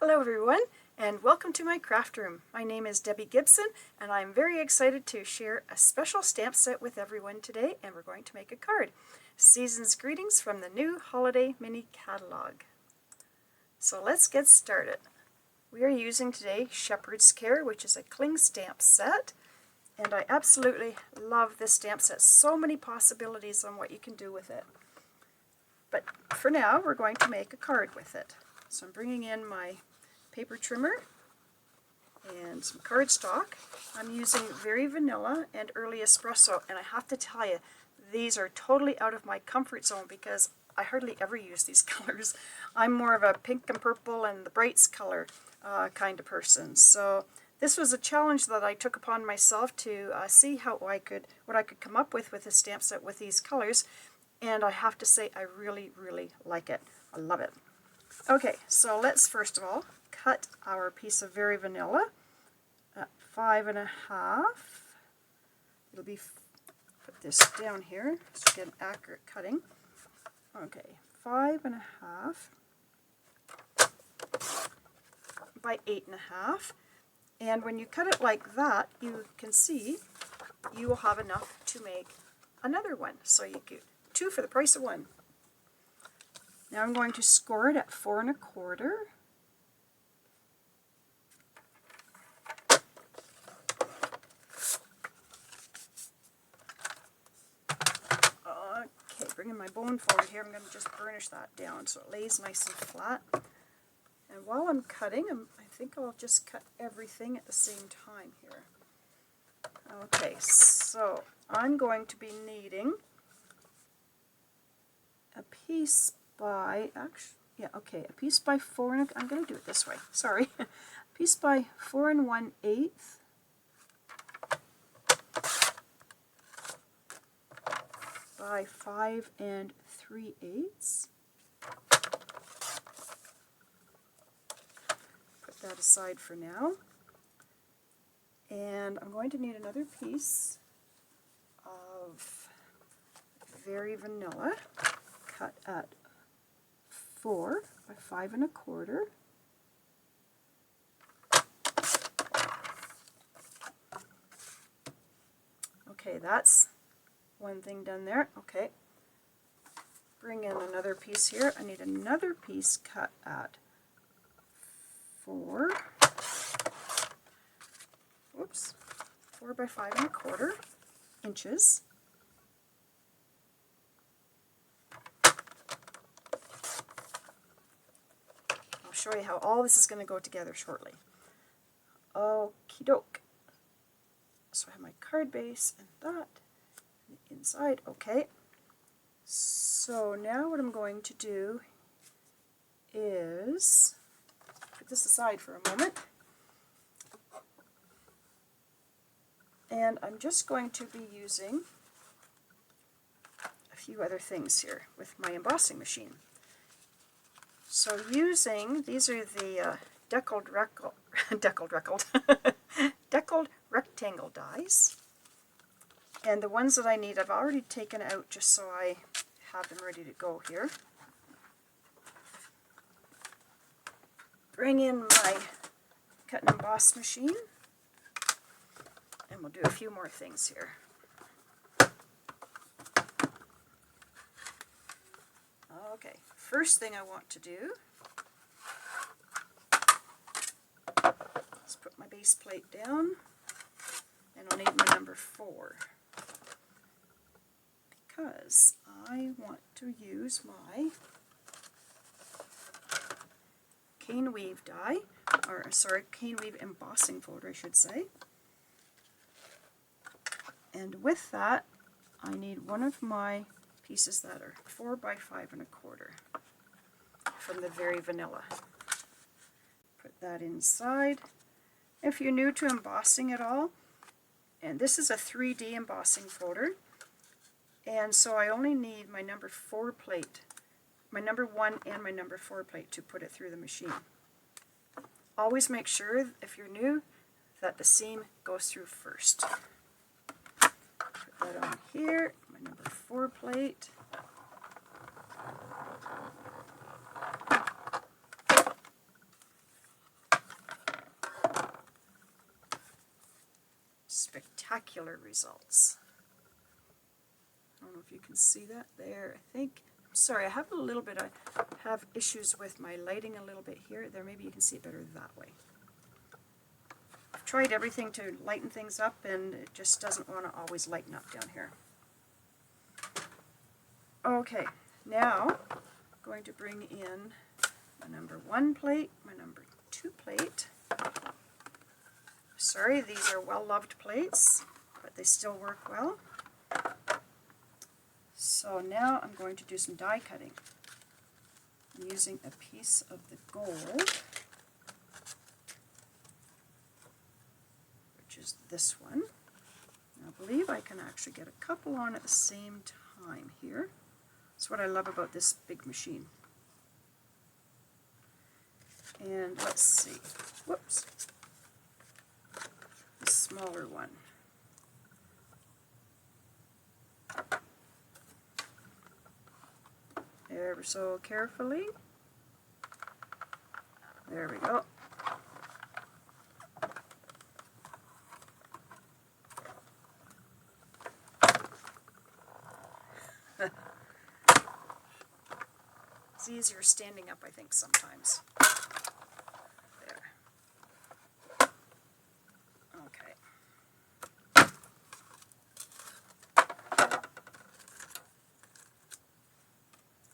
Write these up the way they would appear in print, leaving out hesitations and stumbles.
Hello everyone, and welcome to my craft room. My name is Debbie Gibson, and I'm very excited to share a special stamp set with everyone today, and we're going to make a card. Season's greetings from the new Holiday Mini Catalog. So let's get started. We are using today Shepherd's Care, which is a cling stamp set, and I absolutely love this stamp set. So many possibilities on what you can do with it. But for now, we're going to make a card with it. So I'm bringing in my paper trimmer and some cardstock. I'm using Very Vanilla and Early Espresso, and I have to tell you, these are totally out of my comfort zone because I hardly ever use these colors. I'm more of a pink and purple and the brights color kind of person. So this was a challenge that I took upon myself to see what I could come up with a stamp set with these colors, and I have to say I really, really like it. I love it. Okay, so let's first of all cut our piece of Very Vanilla at 5.5. It'll be, put this down here to get an accurate cutting. Okay, 5.5 by 8.5. And when you cut it like that, you can see you will have enough to make another one. So you get 2 for the price of 1. Now I'm going to score it at 4.25. Okay, bringing my bone forward here, I'm going to just burnish that down so it lays nice and flat. And while I'm cutting, I think I'll just cut everything at the same time here. Okay, so I'm going to be needing a piece by, a piece by 4 and I'm going to do it this way, sorry. A piece by 4 1/8 by 5 3/8. Put that aside for now. And I'm going to need another piece of Very Vanilla, cut at 4 by 5.25. Okay, that's one thing done there. Okay, bring in another piece here. I need another piece cut at 4 by 5.25 inches. I'll show you how all this is going to go together shortly. Okie doke. So I have my card base and that inside. Okay. So now what I'm going to do is put this aside for a moment. And I'm just going to be using a few other things here with my embossing machine. So these are the deckled rectangle dies. And the ones that I need I've already taken out just so I have them ready to go here. Bring in my cut and emboss machine. And we'll do a few more things here. Okay, first thing I want to do is put my base plate down, and I'll need my number 4 because I want to use my cane weave die, cane weave embossing folder I should say. And with that, I need one of my pieces that are 4 by 5.25 from the Very Vanilla. Put that inside. If you're new to embossing at all, and this is a 3D embossing folder, and so I only need my number 4 plate, my number 1 and my number 4 plate to put it through the machine. Always make sure, if you're new, that the seam goes through first. Put that on here, my number 4 plate. spectacular results. I don't know if you can see that there. I think, sorry, I have I have issues with my lighting a little bit here. There, maybe you can see it better that way. I've tried everything to lighten things up, and it just doesn't want to always lighten up down here. Okay, now I'm going to bring in my number 1 plate, my number 2 plate. Sorry, these are well-loved plates, but they still work well. So now I'm going to do some die cutting. I'm using a piece of the gold, which is this one. And I believe I can actually get a couple on at the same time here. That's what I love about this big machine. And let's see, whoops, the smaller one. Ever so carefully. There we go. It's easier standing up, I think, sometimes. There. Okay.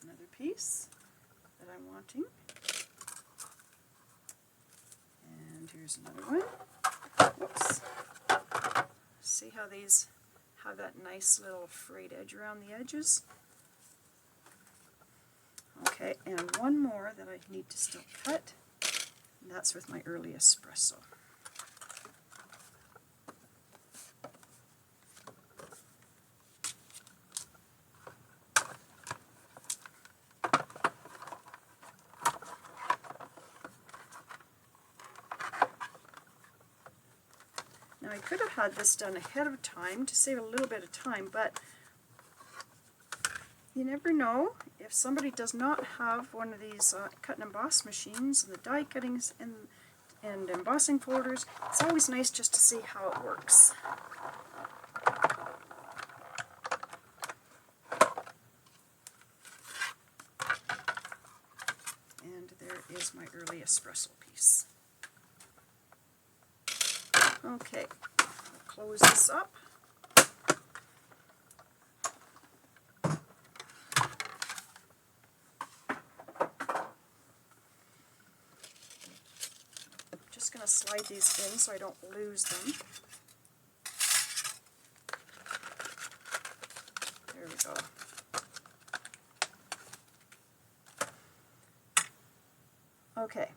Another piece that I'm wanting. And here's another one. Whoops. See how these have that nice little frayed edge around the edges? Okay, and one more that I need to still cut, and that's with my early espresso. Now I could have had this done ahead of time to save a little bit of time, but you never know. If somebody does not have one of these cut and emboss machines and the die cuttings and embossing folders, it's always nice just to see how it works. And there is my early espresso piece. Okay, I'll close this up. Just going to slide these in so I don't lose them. There we go. Okay.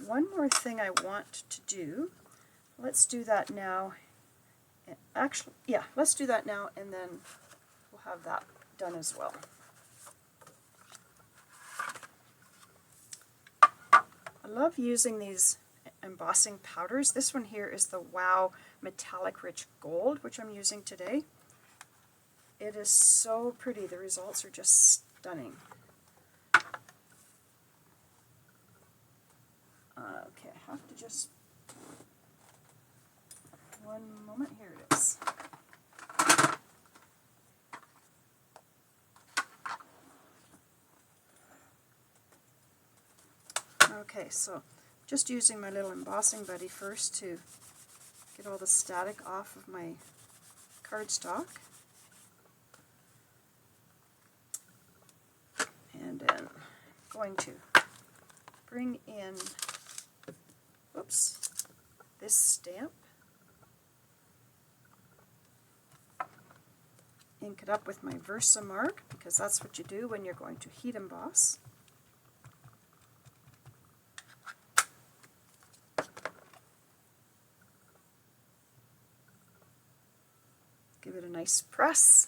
One more thing I want to do. Let's do that now. Actually, yeah, let's do that now, and then we'll have that done as well. I love using these embossing powders. This one here is the Wow Metallic Rich Gold, which I'm using today. It is so pretty. The results are just stunning. Okay, I have to just... one moment. Here it is. Okay, so just using my little embossing buddy first to get all the static off of my cardstock. And then I'm going to bring in, whoops, this stamp. Ink it up with my Versamark, because that's what you do when you're going to heat emboss. Give it a nice press.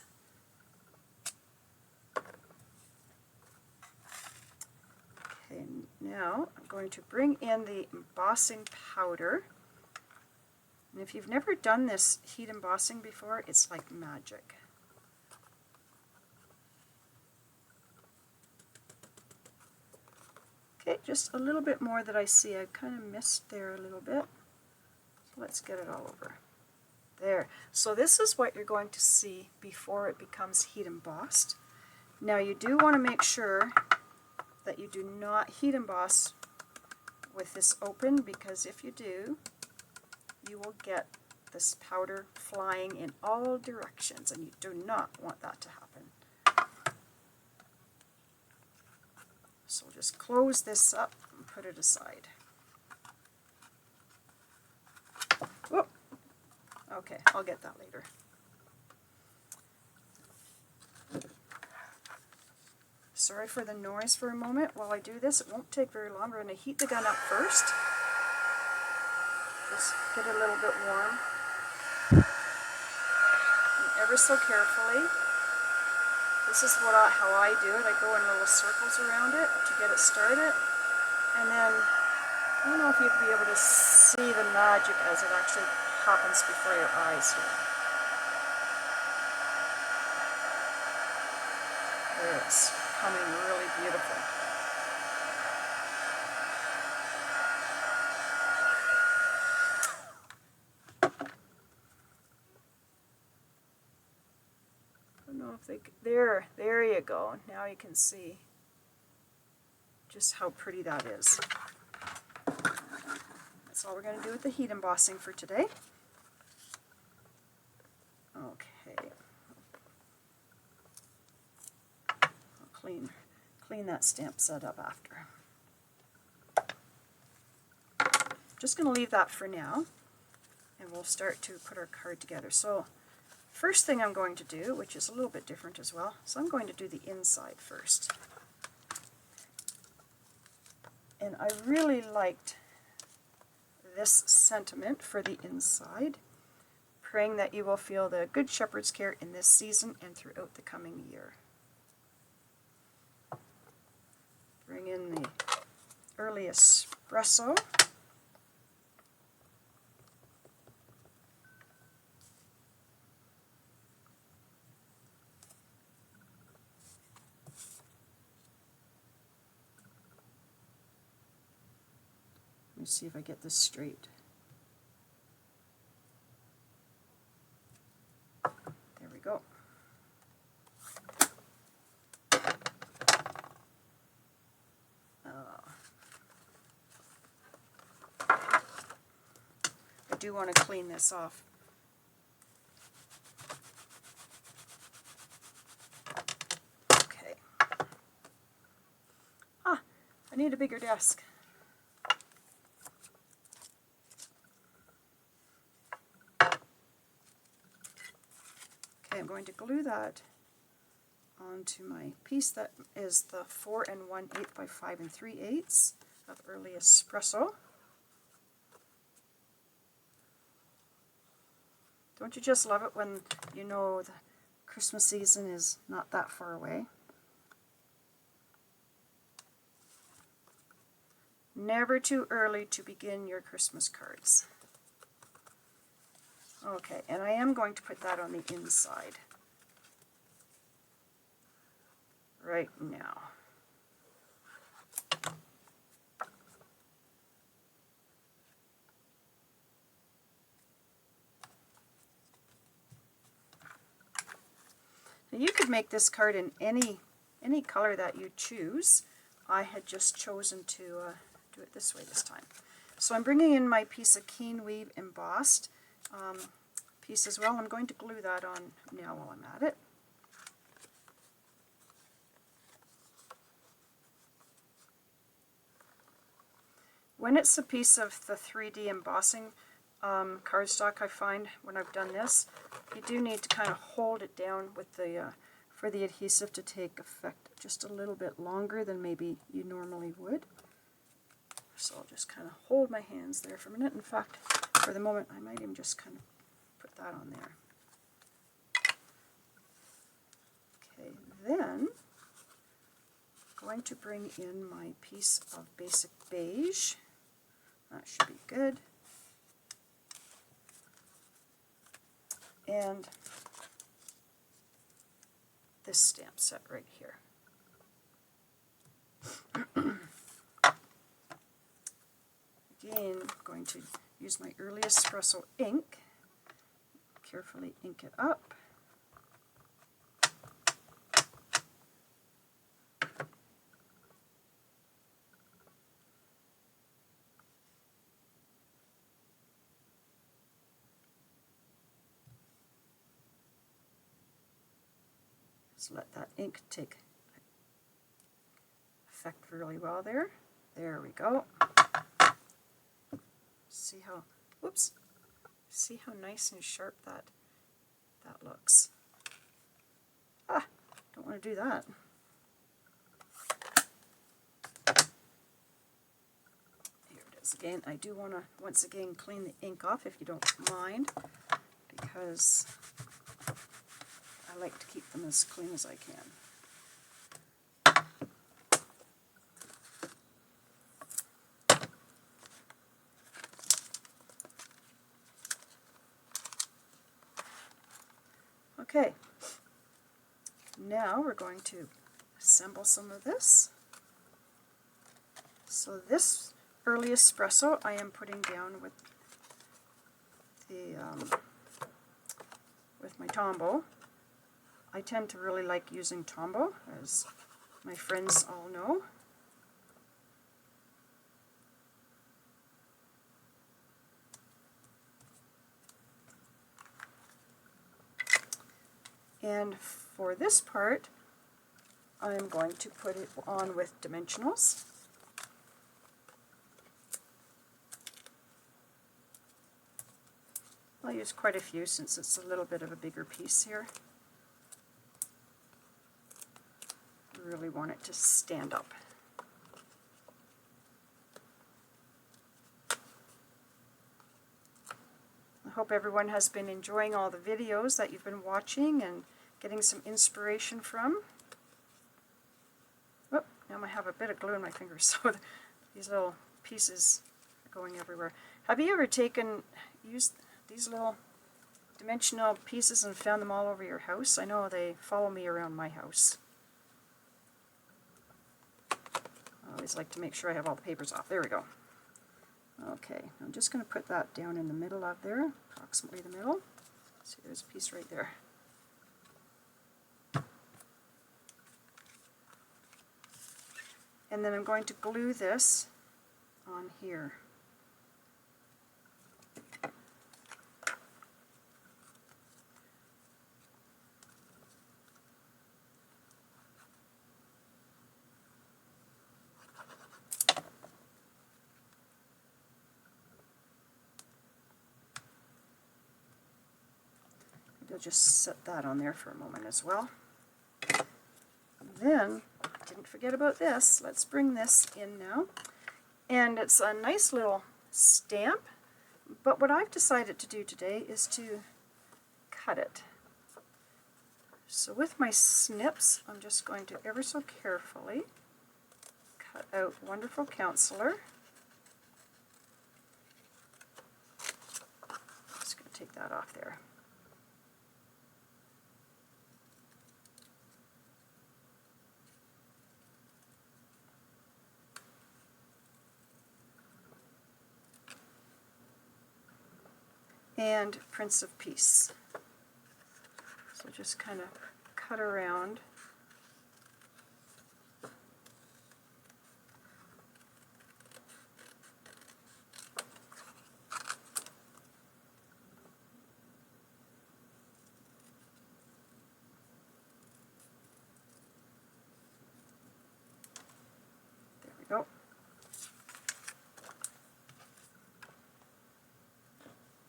Okay, now I'm going to bring in the embossing powder. And if you've never done this heat embossing before, it's like magic. Okay, just a little bit more that I see. I kind of missed there a little bit. Let's get it all over. There. So this is what you're going to see before it becomes heat embossed. Now you do want to make sure that you do not heat emboss with this open, because if you do, you will get this powder flying in all directions, and you do not want that to happen. So just close this up and put it aside. Whoop. Okay, I'll get that later. Sorry for the noise for a moment while I do this. It won't take very long. We're going to heat the gun up first. Just get it a little bit warm. And ever so carefully. This is how I do it. I go in little circles around it to get it started. And then, I don't know if you'd be able to see the magic as it actually happens before your eyes here. It's coming really beautiful. I don't know if they, there you go. Now you can see just how pretty that is. That's all we're going to do with the heat embossing for today. Okay. I'll clean that stamp set up after. Just going to leave that for now, and we'll start to put our card together. So first thing I'm going to do, which is a little bit different as well, so I'm going to do the inside first. And I really liked this sentiment for the inside, praying that you will feel the Good Shepherd's care in this season and throughout the coming year. Bring in the early espresso. Let me see if I get this straight. There we go. I do want to clean this off. Okay. I need a bigger desk. Okay, I'm going to glue that onto my piece that is the 4 1/8 by 5 3/8 of early espresso. Don't you just love it when you know the Christmas season is not that far away? Never too early to begin your Christmas cards. Okay, and I am going to put that on the inside right now. Now you could make this card in any color that you choose. I had just chosen to do it this way this time. So I'm bringing in my piece of Keen Weave embossed piece as well. I'm going to glue that on now while I'm at it. When it's a piece of the 3D embossing cardstock, I find when I've done this, you do need to kind of hold it down with the for the adhesive to take effect just a little bit longer than maybe you normally would. So I'll just kind of hold my hands there for a minute. In fact, for the moment, I might even just kind of put that on there. Okay, then I'm going to bring in my piece of basic beige. That should be good. And this stamp set right here. Again, I'm going to use my Early Espresso ink, carefully ink it up. Just let that ink take effect really well there. There we go. See how, whoops, see how nice and sharp that looks. Ah, don't want to do that. Here it is again. I do want to once again clean the ink off if you don't mind, because I like to keep them as clean as I can. Okay, now we're going to assemble some of this. So this Early Espresso I am putting down with the with my Tombow. I tend to really like using Tombow, as my friends all know. And for this part, I'm going to put it on with dimensionals. I'll use quite a few since it's a little bit of a bigger piece here. I really want it to stand up. I hope everyone has been enjoying all the videos that you've been watching and getting some inspiration from. Oh, now I have a bit of glue in my fingers, so these little pieces are going everywhere. Have you ever used these little dimensional pieces and found them all over your house? I know they follow me around my house. I always like to make sure I have all the papers off. There we go. Okay, I'm just going to put that down in the middle of there, approximately the middle. So there's a piece right there. And then I'm going to glue this on here. Maybe I'll just set that on there for a moment as well. Then, didn't forget about this. Let's bring this in now. And it's a nice little stamp, but what I've decided to do today is to cut it. So with my snips, I'm just going to ever so carefully cut out Wonderful Counselor. Just going to take that off there. And Prince of Peace. So just kind of cut around. There we go.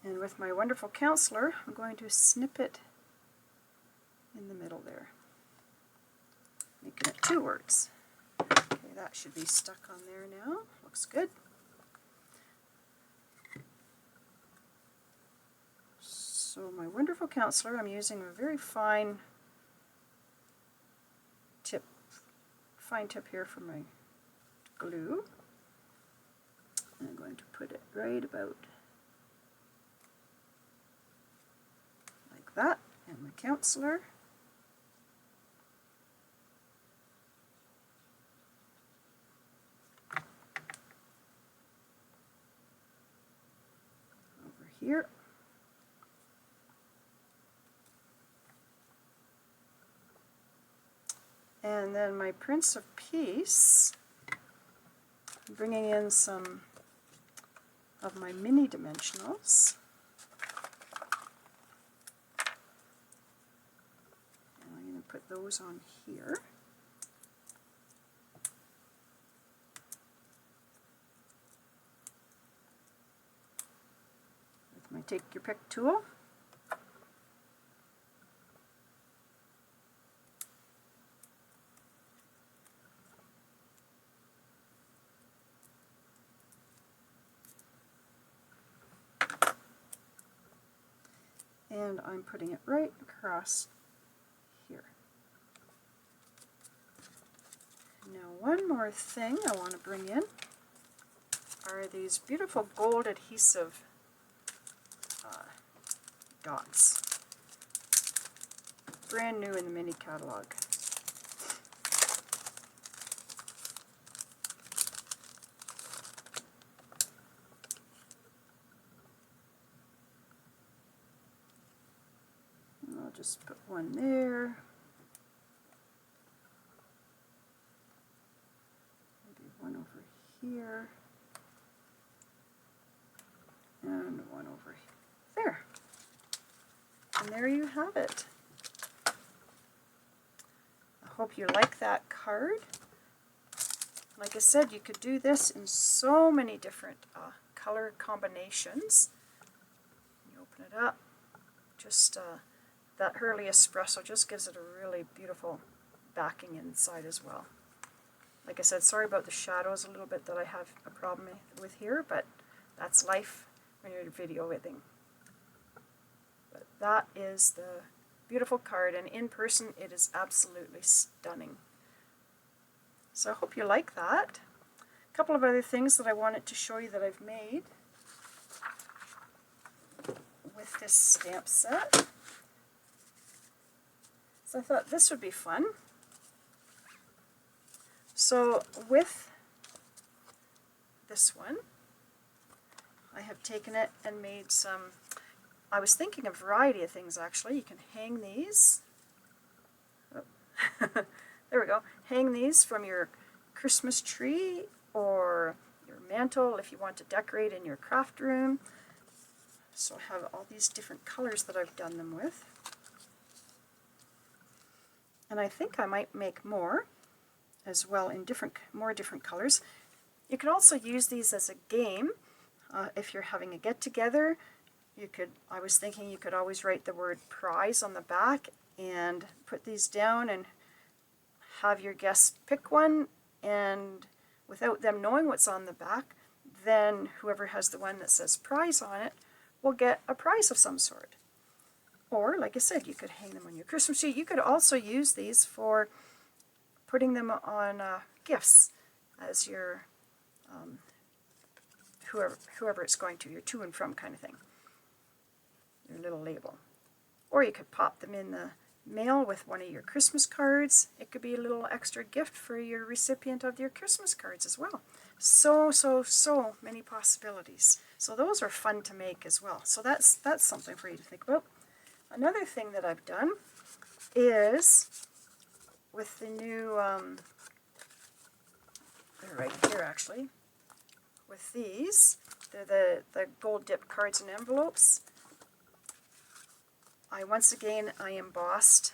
And with my Wonderful Counselor, I'm going to snip it in the middle there, making it 2 words. Okay, that should be stuck on there now. Looks good. So my Wonderful Counselor, I'm using a very fine tip here for my glue. And I'm going to put it right about like that, and my Counselor. here. And then my Prince of Peace, I'm bringing in some of my mini dimensionals. And I'm going to put those on here. With my Take Your Pick tool. And I'm putting it right across here. Now one more thing I want to bring in are these beautiful gold adhesive dots. Brand new in the mini catalog. I'll just put one there. Maybe one over here. And one over there. And there you have it. I hope you like that card. Like I said, you could do this in so many different color combinations. You open it up. Just that Hurley Espresso just gives it a really beautiful backing inside as well. Like I said, sorry about the shadows a little bit that I have a problem with here, but that's life when you're video editing. But that is the beautiful card, and in person it is absolutely stunning. So I hope you like that. A couple of other things that I wanted to show you that I've made with this stamp set. So I thought this would be fun. So with this one, I have taken it and made some, I was thinking a variety of things actually. You can hang these. Oh. There we go. Hang these from your Christmas tree or your mantle if you want to decorate in your craft room. So I have all these different colors that I've done them with. And I think I might make more as well in more different colors. You could also use these as a game. If you're having a get-together, I was thinking you could always write the word prize on the back and put these down and have your guests pick one, and without them knowing what's on the back, then whoever has the one that says prize on it will get a prize of some sort. Or, like I said, you could hang them on your Christmas tree. You could also use these for putting them on gifts as your whoever it's going to, your to and from kind of thing, your little label. Or you could pop them in the mail with one of your Christmas cards. It could be a little extra gift for your recipient of your Christmas cards as well. So many possibilities. So those are fun to make as well. So that's something for you to think about. Another thing that I've done is with the new, they're right here actually, with these, they're the gold dip cards and envelopes. Once again, I embossed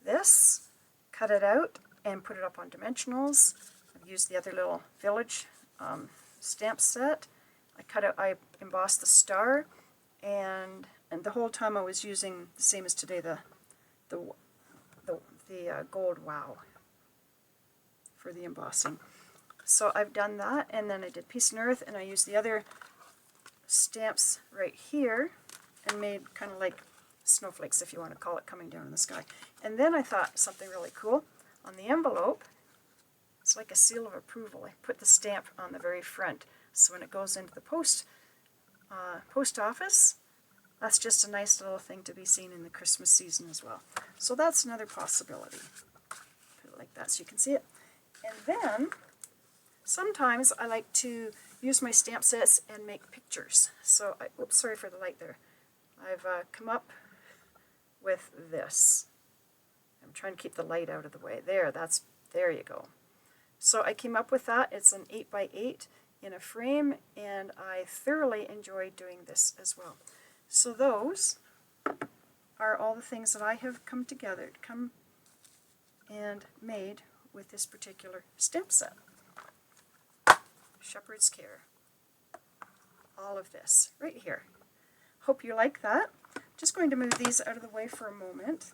this, cut it out, and put it up on dimensionals. I've used the other little village stamp set. I embossed the star, and the whole time I was using the same as today, the gold wow for the embossing. So I've done that, and then I did Peace and Earth, and I used the other stamps right here and made kind of like snowflakes, if you want to call it, coming down in the sky. And then I thought something really cool on the envelope. It's like a seal of approval. I put the stamp on the very front, so when it goes into the post office, that's just a nice little thing to be seen in the Christmas season as well. So that's another possibility. Put it like that so you can see it. And then, sometimes I like to use my stamp sets and make pictures. So, oops, sorry for the light there. I've come up with this. I'm trying to keep the light out of the way. There you go. So I came up with that. It's an 8x8 in a frame, and I thoroughly enjoy doing this as well. So those are all the things that I have come and made with this particular stamp set. Shepherd's Care. All of this right here. Hope you like that. Just going to move these out of the way for a moment.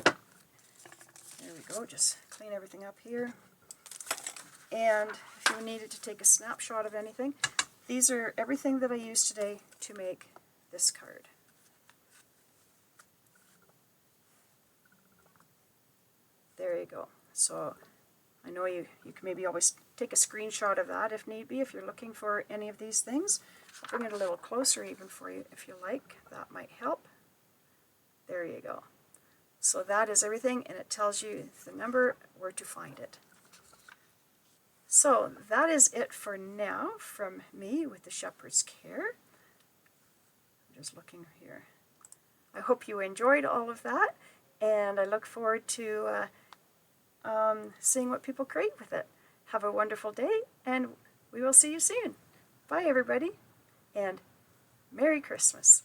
There we go, just clean everything up here. And if you needed to take a snapshot of anything, these are everything that I used today to make this card. There you go. So I know you can maybe always take a screenshot of that if need be, if you're looking for any of these things. I'll bring it a little closer even for you if you like. That might help. There you go. So that is everything, and it tells you the number, where to find it. So that is it for now from me with the Shepherd's Care. I'm just looking here. I hope you enjoyed all of that, and I look forward to seeing what people create with it. Have a wonderful day, and we will see you soon. Bye, everybody, and Merry Christmas.